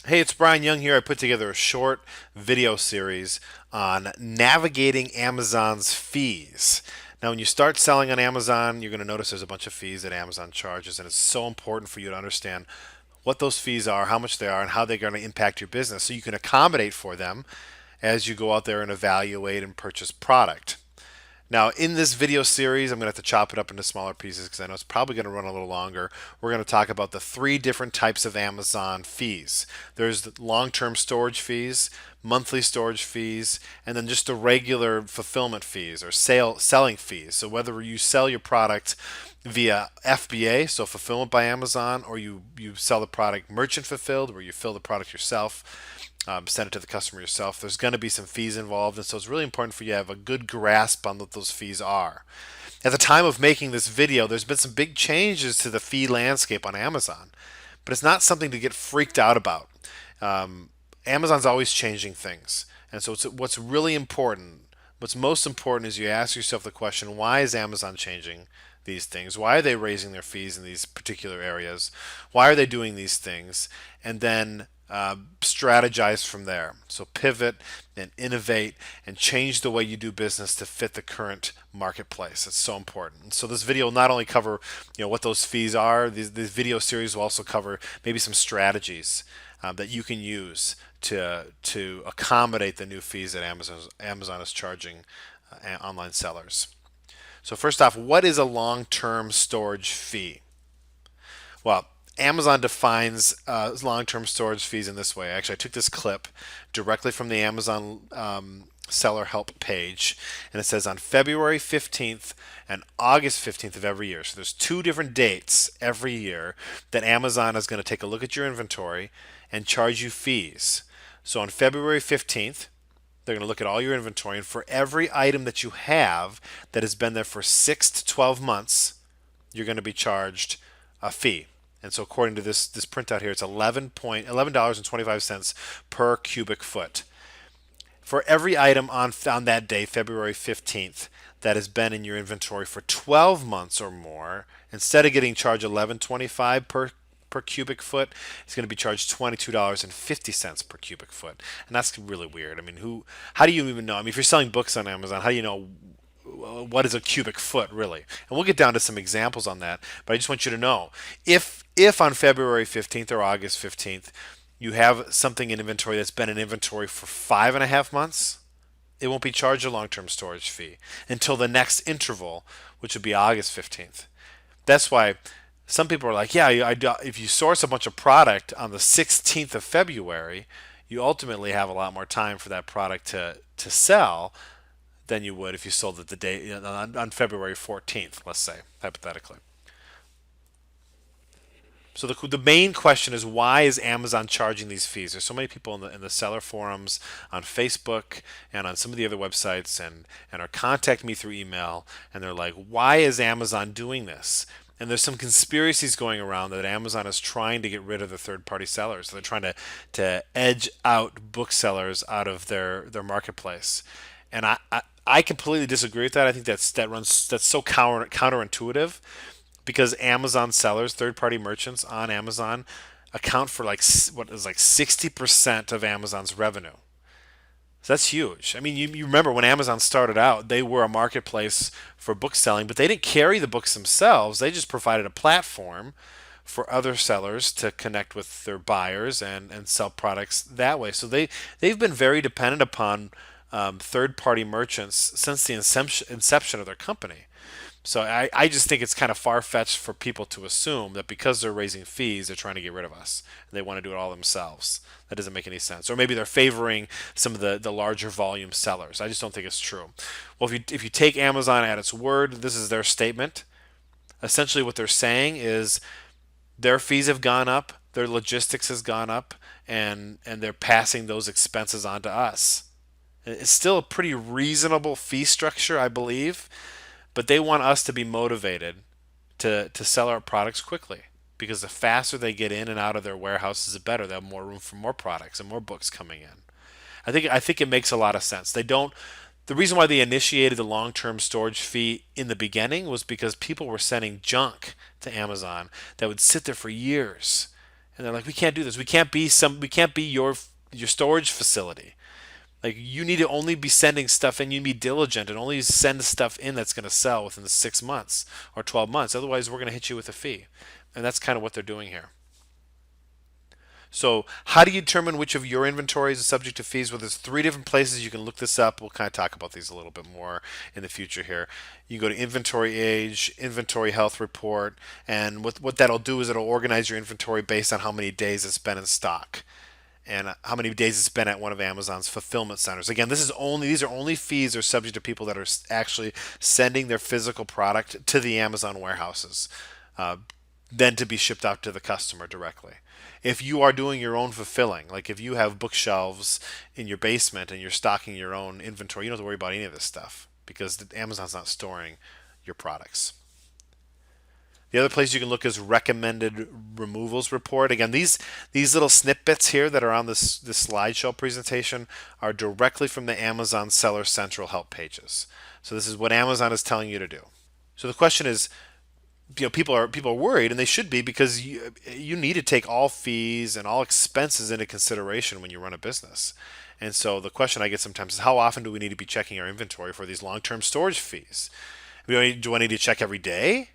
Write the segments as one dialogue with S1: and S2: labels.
S1: Hey, it's Brian Young here. I put together a short video series on navigating Amazon's fees. Now, when you start selling on Amazon, you're going to notice there's a bunch of fees that Amazon charges, and it's so important for you to understand what those fees are, how much they are, and how they're going to impact your business so you can accommodate for them as you go out there and evaluate and purchase product. Now, in this video series, I'm going to have to chop it up into smaller pieces because I know it's probably going to run a little longer. We're going to talk about the three different types of Amazon fees. There's long-term storage fees, monthly storage fees, and then just the regular fulfillment fees or selling fees. So whether you sell your product via FBA, so fulfillment by Amazon, or you sell the product merchant fulfilled, where you fill the product yourself, send it to the customer yourself. There's going to be some fees involved, and so it's really important for you to have a good grasp on what those fees are. At the time of making this video, there's been some big changes to the fee landscape on Amazon, but it's not something to get freaked out about. Amazon's always changing things, and so what's really important, what's most important is you ask yourself the question, why is Amazon changing these things? Why are they raising their fees in these particular areas? Why are they doing these things? And then strategize from there. So pivot and innovate and change the way you do business to fit the current marketplace. It's so important. So this video will not only cover what those fees are. These video series will also cover maybe some strategies that you can use to accommodate the new fees that Amazon is charging online sellers. So first off, what is a long-term storage fee? Well, Amazon defines long-term storage fees in this way. Actually, I took this clip directly from the Amazon seller help page, and it says on February 15th and August 15th of every year. So there's two different dates every year that Amazon is going to take a look at your inventory and charge you fees. So on February 15th, they're going to look at all your inventory, and for every item that you have that has been there for 6 to 12 months, you're going to be charged a fee. And so according to this printout here, it's $11.25 per cubic foot. For every item on that day, February 15th, that has been in your inventory for 12 months or more, instead of getting charged $11.25 per cubic foot, it's going to be charged $22.50 per cubic foot. And that's really weird. I mean, how do you even know? I mean, if you're selling books on Amazon, how do you know what is a cubic foot really? And we'll get down to some examples on that, but I just want you to know if on February 15th or August 15th you have something in inventory that's been in inventory for 5.5 months, it won't be charged a long-term storage fee until the next interval, which would be August 15th. That's why some people are like, yeah, if you source a bunch of product on the 16th of February, you ultimately have a lot more time for that product to sell than you would if you sold it the day on February 14th, let's say, hypothetically. So the main question is, why is Amazon charging these fees? There's so many people in the seller forums on Facebook and on some of the other websites and are contacting me through email, and they're like, why is Amazon doing this? And there's some conspiracies going around that Amazon is trying to get rid of the third-party sellers. So they're trying to edge out booksellers out of their marketplace. And I completely disagree with that. I think that's so counterintuitive because Amazon sellers, third-party merchants on Amazon, account for what is like 60% of Amazon's revenue. So that's huge. I mean, you remember when Amazon started out, they were a marketplace for book selling, but they didn't carry the books themselves. They just provided a platform for other sellers to connect with their buyers and sell products that way. So they've been very dependent upon third-party merchants since the inception of their company. So I just think it's kind of far-fetched for people to assume that because they're raising fees, they're trying to get rid of us. And they want to do it all themselves. That doesn't make any sense. Or maybe they're favoring some of the larger volume sellers. I just don't think it's true. Well, if you take Amazon at its word, this is their statement. Essentially what they're saying is their fees have gone up, their logistics has gone up, and they're passing those expenses on to us. It's still a pretty reasonable fee structure, I believe, but they want us to be motivated to sell our products quickly because the faster they get in and out of their warehouses, the better. They have more room for more products and more books coming in. I think it makes a lot of sense. They don't. The reason why they initiated the long-term storage fee in the beginning was because people were sending junk to Amazon that would sit there for years, And they're like, we can't do this. We can't be your storage facility. Like, you need to only be sending stuff in. You need to be diligent and only send stuff in that's going to sell within the 6 months or 12 months. Otherwise, we're going to hit you with a fee. And that's kind of what they're doing here. So, how do you determine which of your inventories is subject to fees? Well, there's three different places you can look this up. We'll kind of talk about these a little bit more in the future here. You can go to inventory age, inventory health report, and what that'll do is it'll organize your inventory based on how many days it's been in stock and how many days it's been at one of Amazon's fulfillment centers. Again, these are only fees that are subject to people that are actually sending their physical product to the Amazon warehouses, uh, then to be shipped out to the customer directly. If you are doing your own fulfilling, like if you have bookshelves in your basement and you're stocking your own inventory, you don't have to worry about any of this stuff because Amazon's not storing your products. The other place you can look is recommended removals report. Again, these little snippets here that are on this slideshow presentation are directly from the Amazon Seller Central help pages. So this is what Amazon is telling you to do. So the question is, people are worried, and they should be, because you need to take all fees and all expenses into consideration when you run a business. And so the question I get sometimes is, how often do we need to be checking our inventory for these long-term storage fees? Do I need to check every day?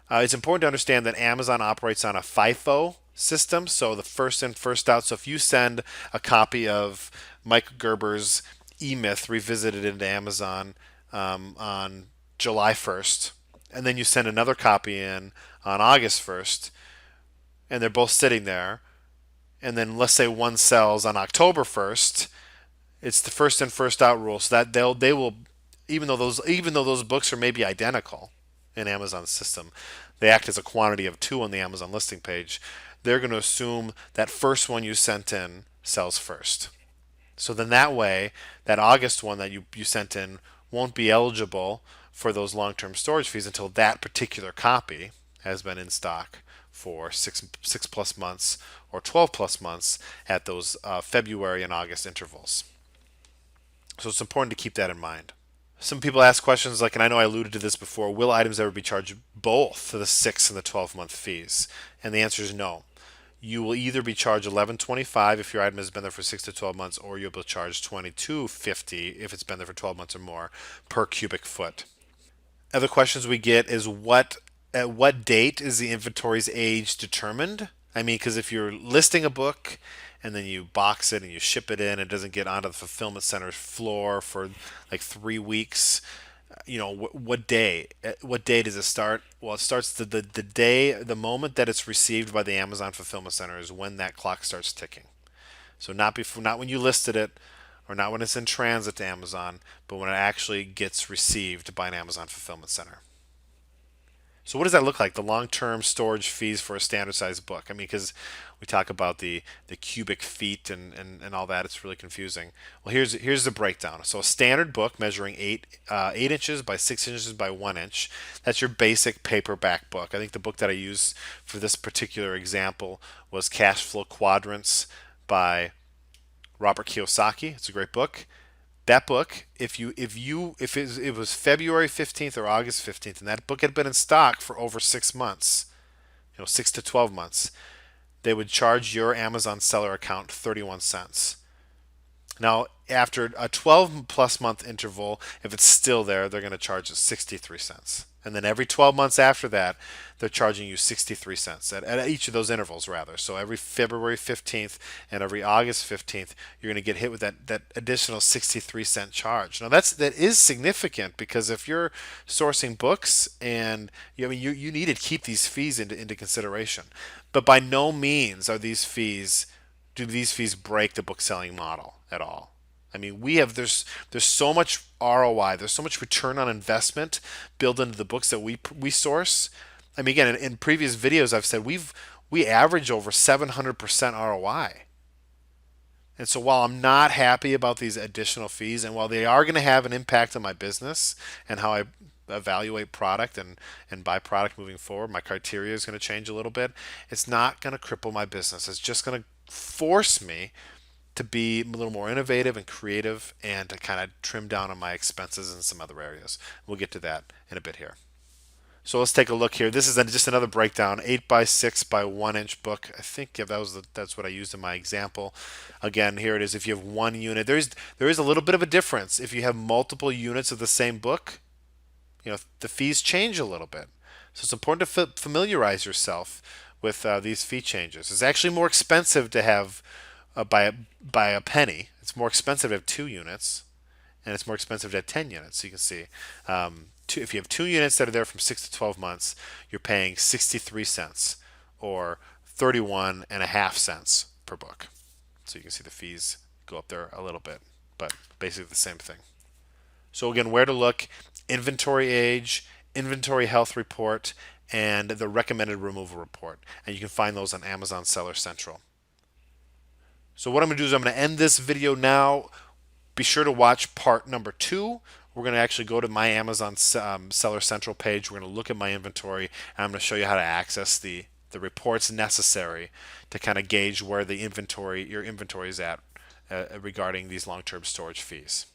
S1: It's important to understand that Amazon operates on a FIFO system, so the first in, first out. So if you send a copy of Mike Gerber's E-Myth Revisited into Amazon on July 1st, and then you send another copy in on August 1st, and they're both sitting there, and then let's say one sells on October 1st, it's the first in, first out rule, so that they will, even though those books are maybe identical in Amazon's system, they act as a quantity of two on the Amazon listing page. They're going to assume that first one you sent in sells first. So then that way, that August one that you sent in won't be eligible for those long-term storage fees until that particular copy has been in stock for six plus months or 12 plus months at those February and August intervals. So it's important to keep that in mind. Some people ask questions like, and I know I alluded to this before, will items ever be charged both for the 6 and the 12-month fees? And the answer is no. You will either be charged $11.25 if your item has been there for 6 to 12 months, or you'll be charged $22.50 if it's been there for 12 months or more per cubic foot. Other questions we get is, at what date is the inventory's age determined? I mean, because if you're listing a book and then you box it and you ship it in, it doesn't get onto the fulfillment center's floor for like 3 weeks. What day? What day does it start? Well, it starts the day, the moment that it's received by the Amazon fulfillment center is when that clock starts ticking. So not when you listed it, or not when it's in transit to Amazon, but when it actually gets received by an Amazon fulfillment center. So what does that look like? The long-term storage fees for a standard size book. I mean, because we talk about the cubic feet and all that, it's really confusing. Well, here's the breakdown. So a standard book measuring 8 inches by 6 inches by 1 inch. That's your basic paperback book. I think the book that I used for this particular example was Cash Flow Quadrants by Robert Kiyosaki. It's a great book. That book, if it was February 15th or August 15th, and that book had been in stock for over 6 months, 6 to 12 months, they would charge your Amazon seller account 31 cents. Now, after a 12 plus month interval, if it's still there, they're going to charge us 63 cents. And then every 12 months after that, they're charging you 63 cents at each of those intervals, rather. So every February 15th and every August 15th, you're going to get hit with that additional 63-cent charge. Now, that is significant, because if you're sourcing books, and you need to keep these fees into consideration. But by no means do these fees break the book selling model at all. I mean, there's so much ROI, there's so much return on investment built into the books that we source. I mean, again, in previous videos, I've said we average over 700% ROI. And so while I'm not happy about these additional fees, and while they are going to have an impact on my business and how I evaluate product and buy product moving forward, my criteria is going to change a little bit. It's not going to cripple my business. It's just going to force me to be a little more innovative and creative, and to kind of trim down on my expenses in some other areas. We'll get to that in a bit here. So let's take a look here. This is just another breakdown, 8 by 6 by 1 inch book. I think yeah, that's what I used in my example. Again, here it is. If you have one unit, there is a little bit of a difference. If you have multiple units of the same book, the fees change a little bit. So it's important to familiarize yourself with these fee changes. It's actually more expensive to have by a penny. It's more expensive to have 2 units, and it's more expensive to have 10 units. So you can see, if you have 2 units that are there from 6 to 12 months, you're paying 63 cents or 31.5 cents per book. So you can see the fees go up there a little bit, but basically the same thing. So again, where to look: inventory age, inventory health report, and the recommended removal report. And you can find those on Amazon Seller Central. So what I'm going to do is I'm going to end this video now. Be sure to watch part number 2. We're going to actually go to my Amazon Seller Central page. We're going to look at my inventory, and I'm going to show you how to access the reports necessary to kind of gauge where your inventory is at regarding these long-term storage fees.